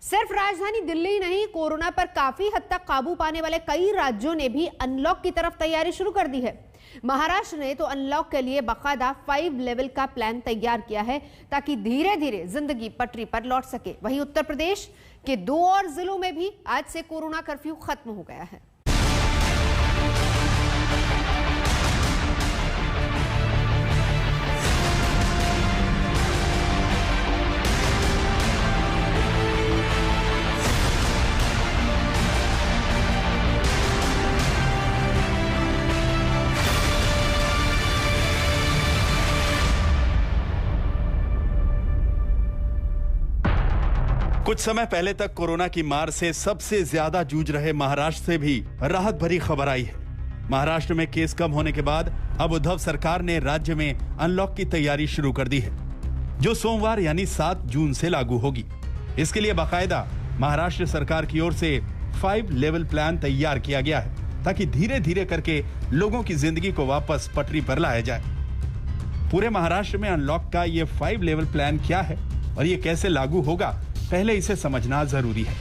सिर्फ राजधानी दिल्ली ही नहीं, कोरोना पर काफी हद तक काबू पाने वाले कई राज्यों ने भी अनलॉक की तरफ तैयारी शुरू कर दी है। महाराष्ट्र ने तो अनलॉक के लिए बाकायदा 5 लेवल का प्लान तैयार किया है ताकि धीरे धीरे जिंदगी पटरी पर लौट सके। वहीं उत्तर प्रदेश के 2 और जिलों में भी आज से कोरोना कर्फ्यू खत्म हो गया है। कुछ समय पहले तक कोरोना की मार से सबसे ज्यादा जूझ रहे महाराष्ट्र से भी राहत भरी खबर आई है। महाराष्ट्र में केस कम होने के बाद अब उद्धव सरकार ने राज्य में अनलॉक की तैयारी शुरू कर दी है, जो सोमवार यानी 7 जून से लागू होगी। इसके लिए बाकायदा महाराष्ट्र सरकार की ओर से 5 लेवल प्लान तैयार किया गया है ताकि धीरे धीरे करके लोगों की जिंदगी को वापस पटरी पर लाया जाए। पूरे महाराष्ट्र में अनलॉक का ये 5 लेवल प्लान क्या है और ये कैसे लागू होगा, पहले इसे समझना जरूरी है।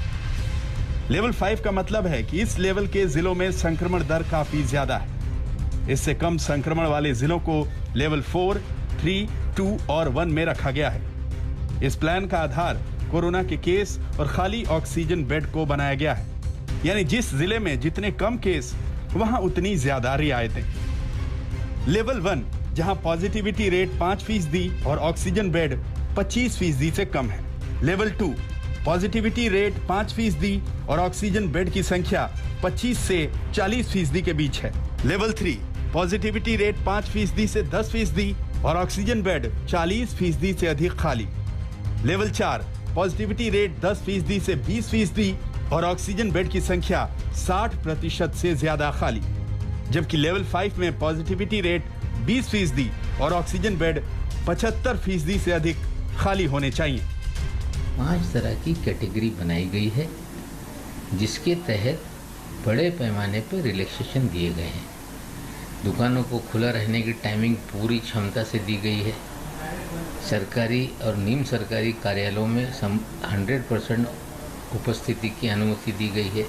लेवल 5 का मतलब है कि इस लेवल के जिलों में संक्रमण दर काफी ज्यादा है। इससे कम संक्रमण वाले जिलों को लेवल 4, 3, 2 और 1 में रखा गया है। इस प्लान का आधार कोरोना के केस और खाली ऑक्सीजन बेड को बनाया गया है, यानी जिस जिले में जितने कम केस वहां उतनी ज्यादा रियायतें। लेवल 1 जहां पॉजिटिविटी रेट 5% और ऑक्सीजन बेड 25% से कम है। लेवल 2 पॉजिटिविटी रेट 5% और ऑक्सीजन बेड की संख्या 25 से 40% के बीच है। लेवल 3 पॉजिटिविटी रेट 5% से 10% और ऑक्सीजन बेड 40% से अधिक खाली। लेवल 4 पॉजिटिविटी रेट 10% से 20% और ऑक्सीजन बेड की संख्या 60% से ज्यादा खाली। जबकि लेवल 5 में पॉजिटिविटी रेट 20% और ऑक्सीजन बेड 75% से अधिक खाली होने चाहिए। 5 तरह की कैटेगरी बनाई गई है, जिसके तहत बड़े पैमाने पर रिलैक्सेशन दिए गए हैं। दुकानों को खुला रहने की टाइमिंग पूरी क्षमता से दी गई है। सरकारी और निम्न सरकारी कार्यालयों में 100% उपस्थिति की अनुमति दी गई है।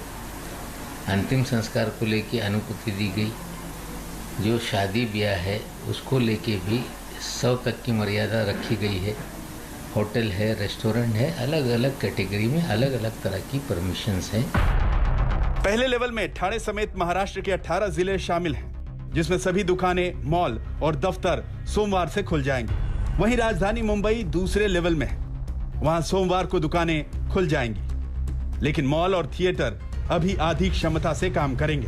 अंतिम संस्कार को लेकर अनुमति दी गई। जो शादी ब्याह है उसको लेके भी 100 तक की मर्यादा रखी गई है। होटल है, रेस्टोरेंट है, अलग अलग कैटेगरी में अलग अलग तरह की परमिशंस हैं। पहले लेवल में ठाणे समेत महाराष्ट्र के 18 जिले शामिल हैं, जिसमें सभी दुकानें, मॉल और दफ्तर सोमवार से खुल जाएंगे। वहीं राजधानी मुंबई दूसरे लेवल में है, वहां सोमवार को दुकानें खुल जाएंगी, लेकिन मॉल और थिएटर अभी आधी क्षमता से काम करेंगे।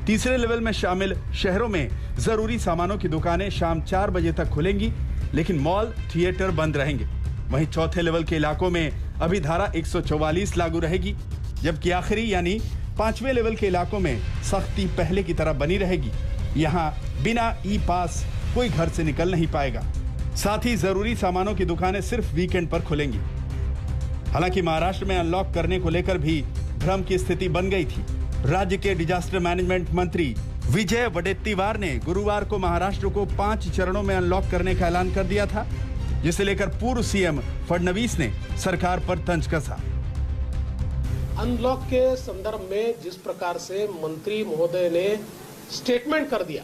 तीसरे लेवल में शामिल शहरों में जरूरी सामानों की दुकानें शाम 4 बजे तक खुलेंगी, लेकिन मॉल, थिएटर बंद रहेंगे। वहीं चौथे लेवल के इलाकों में अभी धारा 144 लागू रहेगी, जबकि आखिरी यानी 5वें लेवल के इलाकों में सख्ती पहले की तरह बनी रहेगी। यहाँ बिना ई पास कोई घर से निकल नहीं पाएगा। साथ ही जरूरी सामानों की दुकानें सिर्फ वीकेंड पर खुलेंगी। हालांकि महाराष्ट्र में अनलॉक करने को लेकर भी भ्रम की स्थिति बन गई थी। राज्य के डिजास्टर मैनेजमेंट मंत्री विजय वडेट्टीवार ने गुरुवार को महाराष्ट्र को 5 चरणों में अनलॉक करने का ऐलान कर दिया था, जिसे लेकर पूर्व सीएम फडणवीस ने सरकार पर तंज कसा। अनलॉक के संदर्भ में जिस प्रकार से मंत्री महोदय ने स्टेटमेंट कर दिया,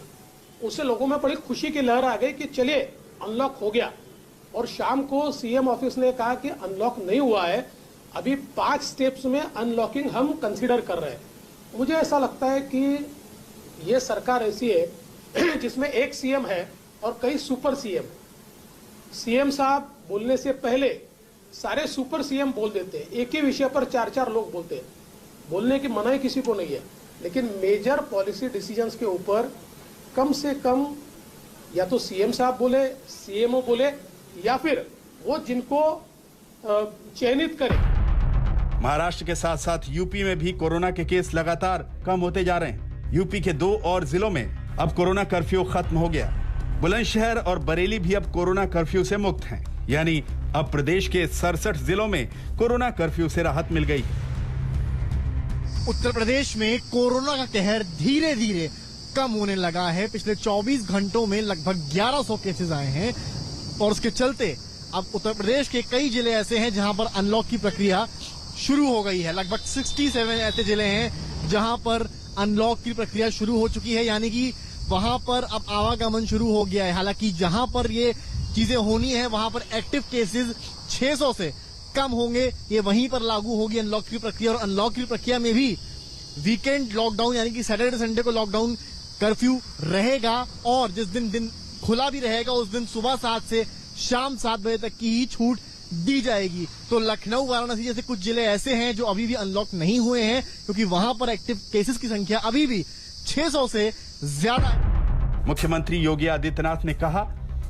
उससे लोगों में बड़ी खुशी की लहर आ गई कि चलिए अनलॉक हो गया। और शाम को सीएम ऑफिस ने कहा कि अनलॉक नहीं हुआ है, अभी 5 स्टेप्स में अनलॉकिंग हम कंसीडर कर रहे हैं। मुझे ऐसा लगता है कि ये सरकार ऐसी है जिसमें एक सीएम है और कई सुपर सीएम। सीएम साहब बोलने से पहले सारे सुपर सीएम बोल देते हैं, एक ही विषय पर 4-4 लोग बोलते हैं। बोलने की मनाही किसी को नहीं है, लेकिन मेजर पॉलिसी डिसीजंस के ऊपर कम से कम या तो सीएम साहब बोले, सीएमओ बोले, या फिर वो जिनको चयनित करे। महाराष्ट्र के साथ साथ यूपी में भी कोरोना के केस लगातार कम होते जा रहे हैं। यूपी के 2 और जिलों में अब कोरोना कर्फ्यू खत्म हो गया। बुलंदशहर और बरेली भी अब कोरोना कर्फ्यू से मुक्त हैं, यानी अब प्रदेश के 67 जिलों में कोरोना कर्फ्यू से राहत मिल गई। उत्तर प्रदेश में कोरोना का कहर धीरे धीरे कम होने लगा है। पिछले 24 घंटों में लगभग 1100 केसेस आए हैं और उसके चलते अब उत्तर प्रदेश के कई जिले ऐसे हैं जहां पर अनलॉक की प्रक्रिया शुरू हो गई है। लगभग 67 ऐसे जिले हैं जहां पर अनलॉक की प्रक्रिया शुरू हो चुकी है, यानी कि वहां पर अब आवागमन शुरू हो गया है। हालांकि जहां पर ये चीजें होनी है वहां पर एक्टिव केसेस 600 से कम होंगे, ये वहीं पर लागू होगी अनलॉक की प्रक्रिया। और अनलॉक की प्रक्रिया में भी वीकेंड लॉकडाउन यानी कि सैटरडे संडे को लॉकडाउन कर्फ्यू रहेगा और जिस दिन खुला भी रहेगा उस दिन सुबह 7 से शाम 7 बजे तक की ही छूट दी जाएगी। तो लखनऊ, वाराणसी जैसे कुछ जिले ऐसे हैं जो अभी भी अनलॉक नहीं हुए हैं, क्योंकि वहां पर एक्टिव केसेस की संख्या अभी भी 600 से ज्यादा है। मुख्यमंत्री योगी आदित्यनाथ ने कहा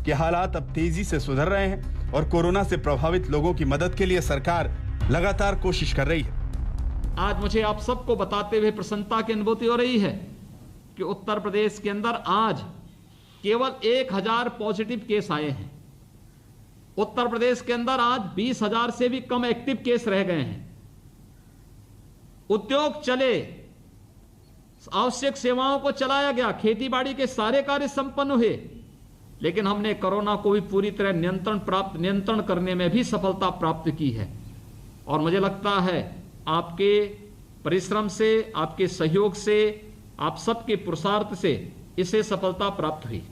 कि हालात अब तेजी से सुधर रहे हैं और कोरोना से प्रभावित लोगों की मदद के लिए सरकार लगातार कोशिश कर रही है। आज मुझे आप सबको बताते हुए प्रसन्नता की अनुभूति हो रही है कि उत्तर प्रदेश के अंदर आज केवल 1000 पॉजिटिव केस आए हैं। उत्तर प्रदेश के अंदर आज 20,000 से भी कम एक्टिव केस रह गए हैं। उद्योग चले, आवश्यक सेवाओं को चलाया गया, खेती बाड़ी के सारे कार्य संपन्न हुए, लेकिन हमने कोरोना को भी पूरी तरह नियंत्रण करने में भी सफलता प्राप्त की है। और मुझे लगता है आपके परिश्रम से, आपके सहयोग से, आप सबके पुरुषार्थ से इसे सफलता प्राप्त हुई।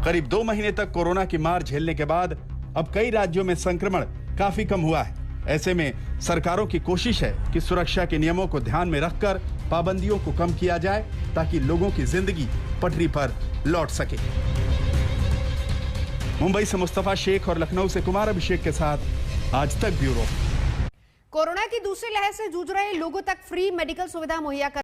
करीब 2 महीने तक कोरोना की मार झेलने के बाद अब कई राज्यों में संक्रमण काफी कम हुआ है। ऐसे में सरकारों की कोशिश है कि सुरक्षा के नियमों को ध्यान में रखकर पाबंदियों को कम किया जाए ताकि लोगों की जिंदगी पटरी पर लौट सके। मुंबई से मुस्तफा शेख और लखनऊ से कुमार अभिषेक के साथ आज तक ब्यूरो। कोरोना की दूसरी लहर से जूझ रहे लोगों तक फ्री मेडिकल सुविधा मुहैया